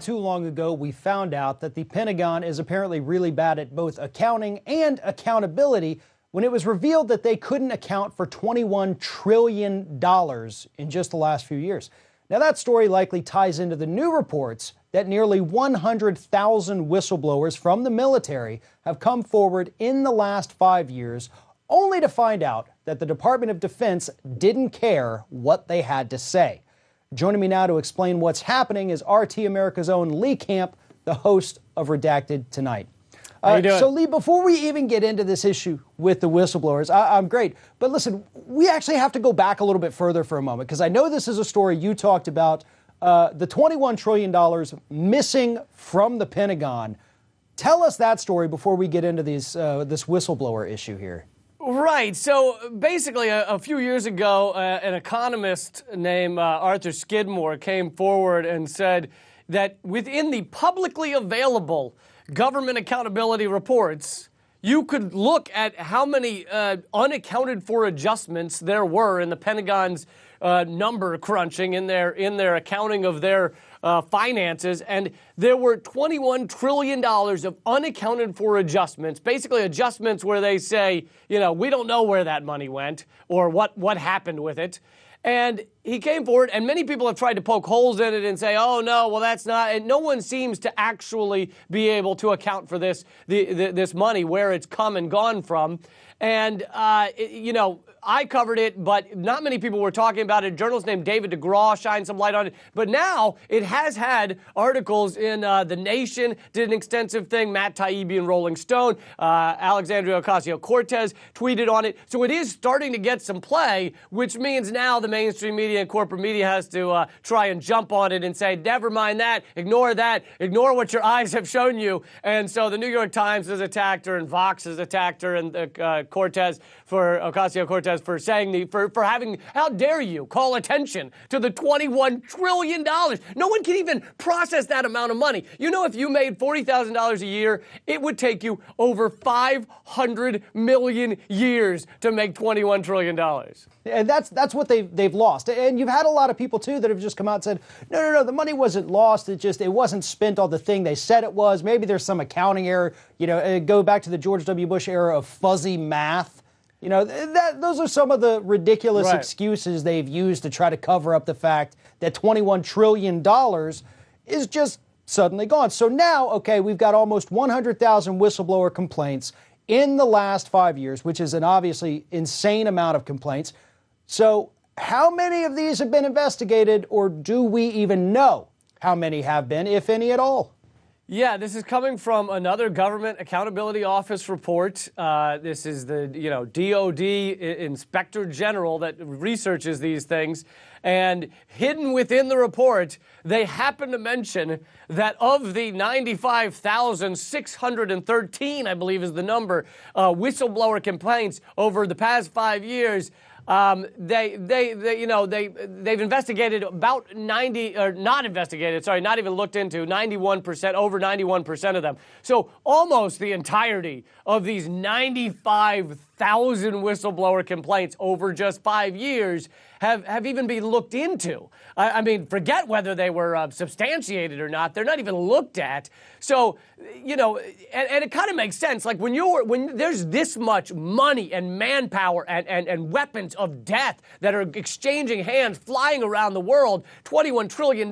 Not too long ago, we found out that the Pentagon is apparently really bad at both accounting and accountability when it was revealed that they couldn't account for $21 trillion in just the last few years. Now, that story likely ties into the new reports that nearly 100,000 whistleblowers from the military have come forward in the last 5 years, only to find out that the Department of Defense didn't care what they had to say. Joining me now to explain what's happening is RT America's own Lee Camp, the host of Redacted Tonight. How you doing? So, Lee, before we even get into this issue with the whistleblowers, I'm great. But listen, we actually have to go back a little bit further for a moment, because I know this is a story you talked about, the $21 trillion missing from the Pentagon. Tell us that story before we get into this whistleblower issue here. Right. So basically, a few years ago, an economist named Arthur Skidmore came forward and said that within the publicly available government accountability reports, you could look at how many unaccounted for adjustments there were in the Pentagon's number crunching in their accounting of their finances, and there were $21 trillion of unaccounted for adjustments, basically adjustments where they say, you know, we don't know where that money went or what happened with it. And he came forward, and many people have tried to poke holes in it and say, oh, no, well, that's not, and no one seems to actually be able to account for this money, where it's come and gone from. And, you know, I covered it, but not many people were talking about it. A journalist named David DeGraw shined some light on it. But now it has had articles in The Nation, did an extensive thing. Matt Taibbi in Rolling Stone, Alexandria Ocasio-Cortez tweeted on it. So it is starting to get some play, which means now the mainstream media and corporate media has to try and jump on it and say, never mind that, ignore what your eyes have shown you. And so the New York Times has attacked her, and Vox has attacked her, and Ocasio-Cortez for saying for having, how dare you call attention to the $21 trillion. No one can even process that amount of money. You know, if you made $40,000 a year, it would take you over 500 million years to make $21 trillion. And that's what they've lost. And you've had a lot of people, too, that have just come out and said, no, the money wasn't lost. It wasn't spent on the thing they said it was. Maybe there's some accounting error. You know, go back to the George W. Bush era of fuzzy math. You know, those are some of the ridiculous excuses they've used to try to cover up the fact that $21 trillion is just suddenly gone. So now, okay, we've got almost 100,000 whistleblower complaints in the last 5 years, which is an obviously insane amount of complaints. So how many of these have been investigated, or do we even know how many have been, if any at all? Yeah, this is coming from another Government Accountability Office report. This is the, DOD Inspector General that researches these things. And hidden within the report, they happen to mention that of the 95,613, I believe is the number, whistleblower complaints over the past 5 years, they've investigated about 90, or not investigated, sorry, not even looked into 91%, over 91% of them. So almost the entirety of these 95,000 whistleblower complaints over just 5 years have even been looked into. I mean, forget whether they were substantiated or not. They're not even looked at. So, and it kind of makes sense. Like when there's this much money and manpower and weapons of death that are exchanging hands, flying around the world, $21 trillion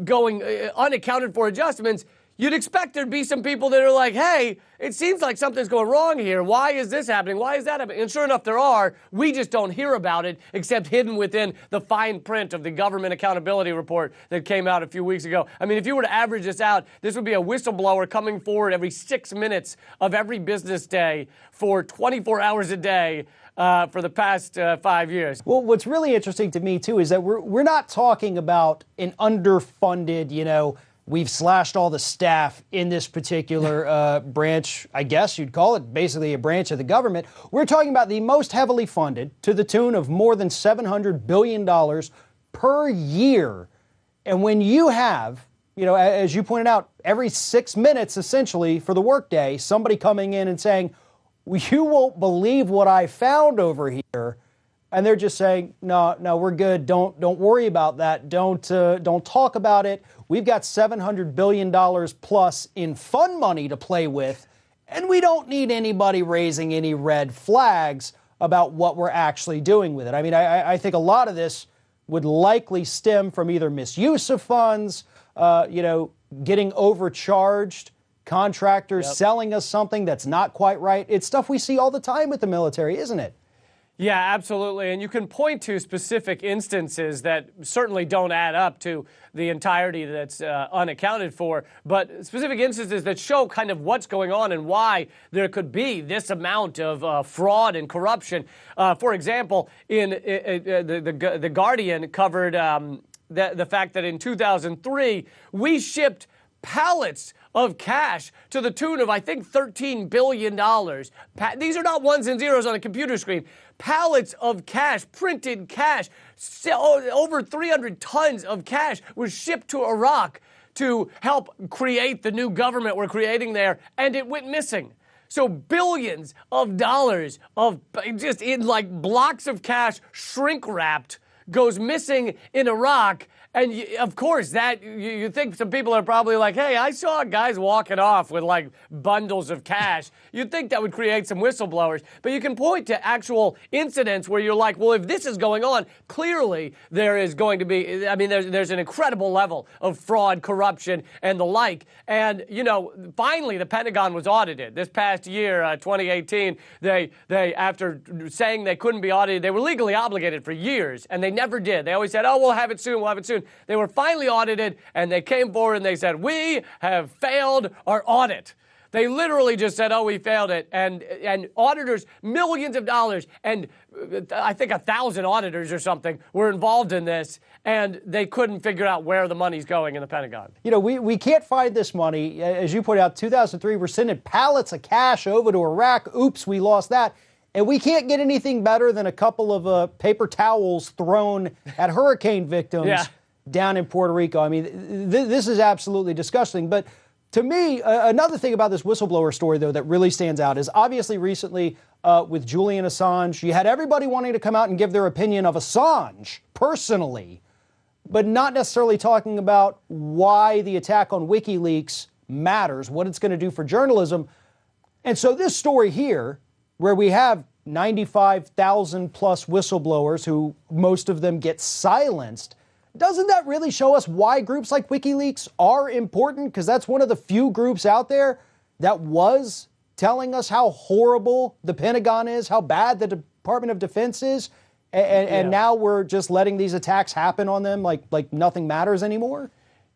going unaccounted for adjustments, you'd expect there'd be some people that are like, hey, it seems like something's going wrong here. Why is this happening? Why is that happening? And sure enough, there are. We just don't hear about it, except hidden within the fine print of the Government Accountability Report that came out a few weeks ago. I mean, if you were to average this out, this would be a whistleblower coming forward every 6 minutes of every business day for 24 hours a day for the past 5 years. Well, what's really interesting to me, too, is that we're not talking about an underfunded, we've slashed all the staff in this particular branch, I guess you'd call it, basically a branch of the government. We're talking about the most heavily funded, to the tune of more than $700 billion per year. And when you have, as you pointed out, every 6 minutes, essentially, for the workday, somebody coming in and saying, you won't believe what I found over here, and they're just saying, no, we're good. Don't worry about that. Don't talk about it. We've got $700 billion plus in fund money to play with, and we don't need anybody raising any red flags about what we're actually doing with it. I mean, I think a lot of this would likely stem from either misuse of funds, getting overcharged, contractors selling us something that's not quite right. It's stuff we see all the time with the military, isn't it? Yeah, absolutely. And you can point to specific instances that certainly don't add up to the entirety that's unaccounted for, but specific instances that show kind of what's going on and why there could be this amount of fraud and corruption. For example, the Guardian covered the fact that in 2003, we shipped pallets of cash to the tune of, I think, $13 billion. These are not ones and zeros on a computer screen. Pallets of cash, printed cash, over 300 tons of cash was shipped to Iraq to help create the new government we're creating there, and it went missing. So billions of dollars of just in like blocks of cash, shrink wrapped, goes missing in Iraq. And of course, that you think some people are probably like, hey, I saw guys walking off with like bundles of cash. You'd think that would create some whistleblowers. But you can point to actual incidents where you're like, well, if this is going on, clearly there is going to be, I mean, there's an incredible level of fraud, corruption, and the like. And, finally, the Pentagon was audited. This past year, 2018, they after saying they couldn't be audited, they were legally obligated for years, and they never did. They always said, oh, we'll have it soon. They were finally audited, and they came forward and they said, we have failed our audit. They literally just said, oh, we failed it. And auditors, millions of dollars, and I think 1,000 auditors or something were involved in this, and they couldn't figure out where the money's going in the Pentagon. We can't find this money. As you pointed out, 2003, we're sending pallets of cash over to Iraq. Oops, we lost that. And we can't get anything better than a couple of paper towels thrown at hurricane victims down in Puerto Rico. I mean, this is absolutely disgusting. But to me, another thing about this whistleblower story, though, that really stands out is obviously recently with Julian Assange, you had everybody wanting to come out and give their opinion of Assange personally, but not necessarily talking about why the attack on WikiLeaks matters, what it's going to do for journalism. And so this story here, where we have 95,000 plus whistleblowers who most of them get silenced, doesn't that really show us why groups like WikiLeaks are important? Because that's one of the few groups out there that was telling us how horrible the Pentagon is, how bad the Department of Defense is, and now we're just letting these attacks happen on them like nothing matters anymore?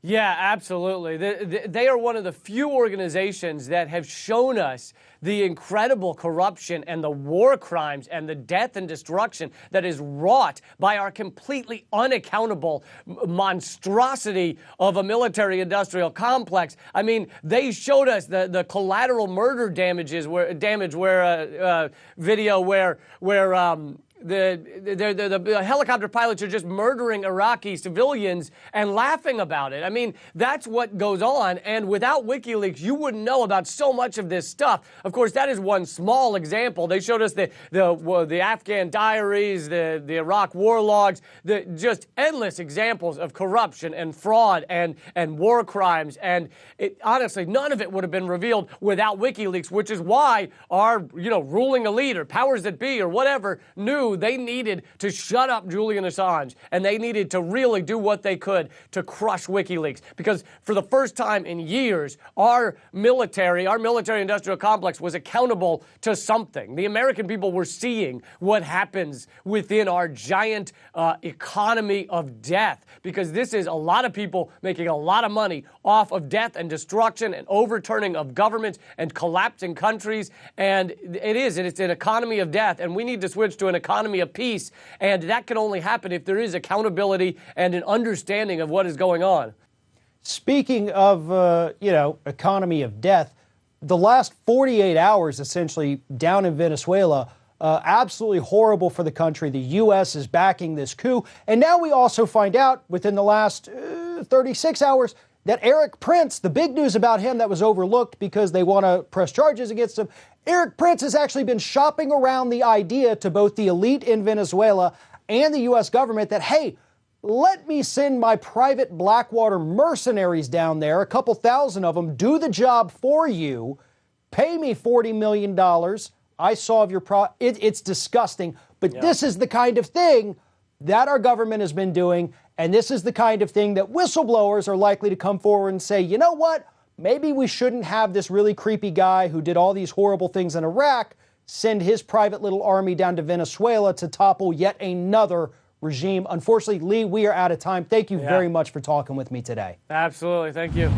Yeah, absolutely. They are one of the few organizations that have shown us the incredible corruption and the war crimes and the death and destruction that is wrought by our completely unaccountable monstrosity of a military-industrial complex. I mean, they showed us the collateral murder video where the helicopter pilots are just murdering Iraqi civilians and laughing about it. I mean, that's what goes on. And without WikiLeaks, you wouldn't know about so much of this stuff. Of course, that is one small example. They showed us the Afghan diaries, the Iraq war logs, just endless examples of corruption and fraud and war crimes. And honestly, none of it would have been revealed without WikiLeaks, which is why our ruling elite or powers that be or whatever knew they needed to shut up Julian Assange, and they needed to really do what they could to crush WikiLeaks. Because for the first time in years, our military-industrial complex was accountable to something. The American people were seeing what happens within our giant economy of death, because this is a lot of people making a lot of money off of death and destruction and overturning of governments and collapsing countries. And it's an economy of death, and we need to switch to an economy of peace, and that can only happen if there is accountability and an understanding of what is going on. Speaking of, economy of death, the last 48 hours, essentially, down in Venezuela, absolutely horrible for the country. The U.S. is backing this coup. And now we also find out within the last 36 hours that Erik Prince, the big news about him that was overlooked because they want to press charges against him, Erik Prince has actually been shopping around the idea to both the elite in Venezuela and the U.S. government that, hey, let me send my private Blackwater mercenaries down there, a couple thousand of them, do the job for you, pay me $40 million. I solve your problem. It's disgusting, but this is the kind of thing that our government has been doing, and this is the kind of thing that whistleblowers are likely to come forward and say, you know what? Maybe we shouldn't have this really creepy guy who did all these horrible things in Iraq send his private little army down to Venezuela to topple yet another regime. Unfortunately, Lee, we are out of time. Thank you very much for talking with me today. Absolutely. Thank you.